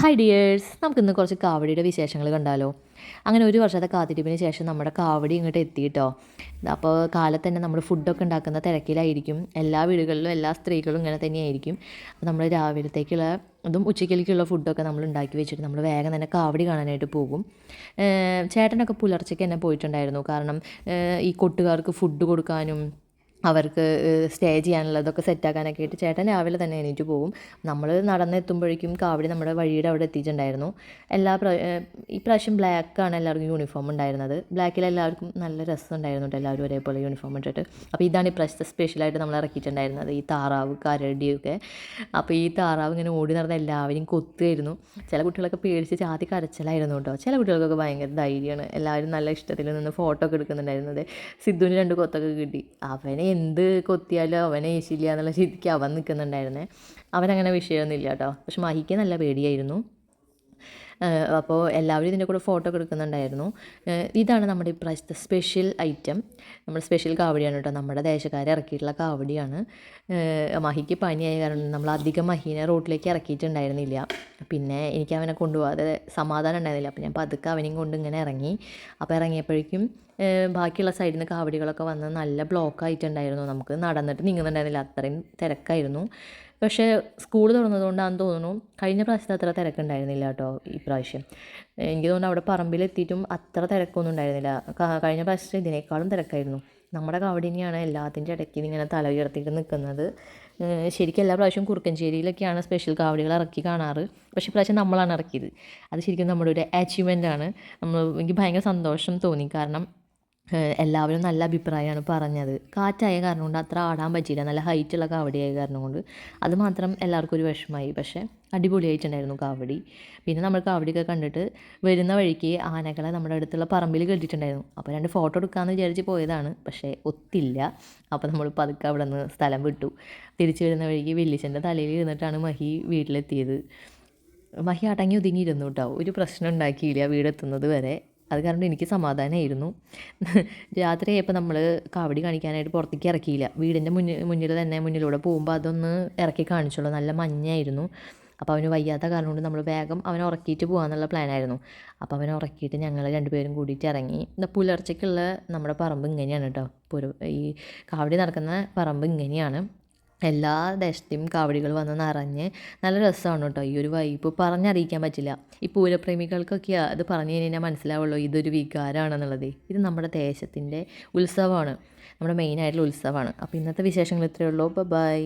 Hi dears, നമുക്കിന്ന് കുറച്ച് കാവടിയുടെ വിശേഷങ്ങൾ കണ്ടാലോ. അങ്ങനെ ഒരു വർഷത്തെ കാത്തിരിപ്പിന് ശേഷം നമ്മുടെ കാവടി ഇങ്ങോട്ട് എത്തിയിട്ടോ. അപ്പോൾ കാലത്ത് തന്നെ നമ്മൾ ഫുഡൊക്കെ ഉണ്ടാക്കുന്ന തിരക്കിലായിരിക്കും. എല്ലാ വീടുകളിലും എല്ലാ സ്ത്രീകളും ഇങ്ങനെ തന്നെയായിരിക്കും. അപ്പോൾ നമ്മൾ രാവിലത്തേക്കുള്ള അതും ഉച്ചയ്ക്കേക്കുള്ള ഫുഡൊക്കെ നമ്മൾ ഉണ്ടാക്കി വെച്ചിട്ട് നമ്മൾ വേഗം തന്നെ കാവടി കാണാനായിട്ട് പോകും. ചേട്ടനൊക്കെ പുലർച്ചയ്ക്ക് തന്നെ പോയിട്ടുണ്ടായിരുന്നു. കാരണം ഈ കൊട്ടുകാർക്ക് ഫുഡ് കൊടുക്കാനും അവർക്ക് സ്റ്റേ ചെയ്യാനുള്ളതൊക്കെ സെറ്റാക്കാനൊക്കെ ആയിട്ട് ചേട്ടൻ രാവിലെ തന്നെ എണീറ്റ് പോകും. നമ്മൾ നടന്നെത്തുമ്പോഴേക്കും കാവടി നമ്മുടെ വഴിയുടെ അവിടെ എത്തിയിട്ടുണ്ടായിരുന്നു. ഈ പ്രാവശ്യം ബ്ലാക്കാണ് എല്ലാവർക്കും യൂണിഫോം ഉണ്ടായിരുന്നത്. ബ്ലാക്കിൽ എല്ലാവർക്കും നല്ല രസമുണ്ടായിരുന്നു കേട്ടോ, എല്ലാവരും ഒരേപോലെ യൂണിഫോം ഇട്ടിട്ട്. അപ്പോൾ ഇതാണ് ഈ പ്രാവശ്യത്തെ സ്പെഷ്യലായിട്ട് നമ്മൾ ഇറക്കിയിട്ടുണ്ടായിരുന്നത്, ഈ താറാവ് കരടിയൊക്കെ. അപ്പോൾ ഈ താറാവ് ഇങ്ങനെ ഓടി നടന്ന എല്ലാവരെയും കൊത്തുമായിരുന്നു. ചില കുട്ടികളൊക്കെ പേടിച്ച് ചാതി കരച്ചിലായിരുന്നു കേട്ടോ. ചില കുട്ടികൾക്കൊക്കെ ഭയങ്കര ധൈര്യമാണ്. എല്ലാവരും നല്ല ഇഷ്ടത്തിൽ നിന്ന് ഫോട്ടോ ഒക്കെ എടുക്കുന്നുണ്ടായിരുന്നത്. സിദ്ധുവിന് 2 കൊത്തൊക്കെ കിട്ടി. അവനെ എന്ത് കൊത്തിയാലും അവനെ ഏശില്ല എന്നുള്ള രീതിക്ക് അവൻ നിൽക്കുന്നുണ്ടായിരുന്നേ. അവനങ്ങനെ വിഷയമൊന്നുമില്ല കേട്ടോ. പക്ഷെ മഹിക്ക് നല്ല പേടിയായിരുന്നു. അപ്പോൾ എല്ലാവരും ഇതിൻ്റെ കൂടെ ഫോട്ടോ ഒക്കെ എടുക്കുന്നുണ്ടായിരുന്നു. ഇതാണ് നമ്മുടെ ഇപ്രാവശ്യത്തെ സ്പെഷ്യൽ ഐറ്റം. നമ്മുടെ സ്പെഷ്യൽ കാവടിയാണ് കേട്ടോ. നമ്മുടെ ദേശക്കാരെ ഇറക്കിയിട്ടുള്ള കാവടിയാണ്. മഹിക്ക് പനിയായ കാരണം നമ്മൾ അധികം മഹീനെ റോട്ടിലേക്ക് ഇറക്കിയിട്ടുണ്ടായിരുന്നില്ല. പിന്നെ എനിക്ക് അവനെ കൊണ്ടുപോകാതെ സമാധാനം ഉണ്ടായിരുന്നില്ല. അപ്പോൾ ഞാൻ പതുക്കെ അവനെയും കൊണ്ട് ഇങ്ങനെ ഇറങ്ങി. അപ്പോൾ ഇറങ്ങിയപ്പോഴേക്കും ബാക്കിയുള്ള സൈഡിൽ നിന്ന് കാവടികളൊക്കെ വന്ന് നല്ല ബ്ലോക്ക് ആയിട്ടുണ്ടായിരുന്നു. നമുക്ക് നടന്നിട്ട് നീങ്ങുന്നുണ്ടായിരുന്നില്ല, അത്രയും തിരക്കായിരുന്നു. പക്ഷേ സ്കൂൾ തുറന്നതുകൊണ്ടാണെന്ന് തോന്നുന്നു കഴിഞ്ഞ പ്രാവശ്യത്തെ അത്ര തിരക്കുണ്ടായിരുന്നില്ല കേട്ടോ ഈ പ്രാവശ്യം. എനിക്ക് തോന്നുന്നു അവിടെ പറമ്പിലെത്തിയിട്ടും അത്ര തിരക്കൊന്നും ഉണ്ടായിരുന്നില്ല. കഴിഞ്ഞ പ്രാവശ്യത്തെ ഇതിനേക്കാളും തിരക്കായിരുന്നു. നമ്മുടെ കാവടി തന്നെയാണ് എല്ലാത്തിൻ്റെ ഇടയ്ക്ക് ഇങ്ങനെ തല ഉയർത്തിയിട്ട് നിൽക്കുന്നത്. ശരിക്കും എല്ലാ പ്രാവശ്യവും കുറുക്കഞ്ചേരിയിലൊക്കെയാണ് സ്പെഷ്യൽ കാവടികൾ ഇറക്കി കാണാറ്. പക്ഷേ ഇപ്രാവശ്യം നമ്മളാണ് ഇറക്കിയത്. അത് ശരിക്കും നമ്മുടെ ഒരു അച്ചീവ്മെൻ്റ് ആണ്. എനിക്ക് ഭയങ്കര സന്തോഷം തോന്നി. കാരണം എല്ലാവരും നല്ല അഭിപ്രായമാണ് പറഞ്ഞത്. കാറ്റായ കാരണം കൊണ്ട് അത്ര ആടാൻ പറ്റിയില്ല, നല്ല ഹൈറ്റുള്ള കാവടിയായ കാരണം കൊണ്ട്. അത് മാത്രം എല്ലാവർക്കും ഒരു വിഷമമായി. പക്ഷേ അടിപൊളിയായിട്ടുണ്ടായിരുന്നു കാവടി. പിന്നെ നമ്മൾ കാവടിയൊക്കെ കണ്ടിട്ട് വരുന്ന വഴിക്ക് ആനകളെ നമ്മുടെ അടുത്തുള്ള പറമ്പിൽ കെട്ടിയിട്ടുണ്ടായിരുന്നു. അപ്പോൾ 2 ഫോട്ടോ എടുക്കാമെന്ന് വിചാരിച്ച് പോയതാണ്, പക്ഷേ ഒത്തില്ല. അപ്പോൾ നമ്മൾ പതുക്കെ അവിടെ നിന്ന് സ്ഥലം വിട്ടു. തിരിച്ചു വരുന്ന വഴിക്ക് വല്യച്ഛൻ്റെ തലയിൽ ഇരുന്നിട്ടാണ് മഹി വീട്ടിലെത്തിയത്. മഹി അടങ്ങി ഒതുങ്ങിയിരുന്നു കേട്ടോ, ഒരു പ്രശ്നം ഉണ്ടാക്കിയില്ല വീടെത്തുന്നത് വരെ. അത് കാരണം എനിക്ക് സമാധാനമായിരുന്നു. രാത്രിയായപ്പോൾ നമ്മൾ കാവടി കാണിക്കാനായിട്ട് പുറത്തേക്ക് ഇറക്കിയില്ല. വീടിൻ്റെ മുന്നിൽ തന്നെ മുന്നിലൂടെ പോകുമ്പോൾ അതൊന്ന് ഇറക്കി കാണിച്ചുള്ളൂ. നല്ല മഞ്ഞായിരുന്നു. അപ്പോൾ അവന് വയ്യാത്ത കാരണം കൊണ്ട് നമ്മൾ വേഗം അവനെ ഉറക്കിയിട്ട് പോകാമെന്നുള്ള പ്ലാനായിരുന്നു. അപ്പോൾ അവനെ ഉറക്കിയിട്ട് ഞങ്ങൾ 2 പേരും കൂടിയിട്ട് ഇറങ്ങി. പുലർച്ചയ്ക്കുള്ള നമ്മുടെ പറമ്പ് ഇങ്ങനെയാണ് കേട്ടോ. ഈ കാവടി നടക്കുന്ന പറമ്പ് ഇങ്ങനെയാണ്. എല്ലാ ദേശത്തെയും കാവടികൾ വന്ന് നിറഞ്ഞ് നല്ല രസമാണ് കേട്ടോ. ഈ ഒരു വൈബ് പറഞ്ഞറിയിക്കാൻ പറ്റില്ല. ഈ പൂരപ്രേമികൾക്കൊക്കെ അത് പറഞ്ഞു കഴിഞ്ഞാൽ മനസ്സിലാവുള്ളൂ ഇതൊരു വികാരമാണെന്നുള്ളത്. ഇത് നമ്മുടെ ദേശത്തിൻ്റെ ഉത്സവമാണ്, നമ്മുടെ മെയിനായിട്ടുള്ള ഉത്സവമാണ്. അപ്പോൾ ഇന്നത്തെ വിശേഷങ്ങൾ ഇത്രയേ ഉള്ളൂ. ബൈ.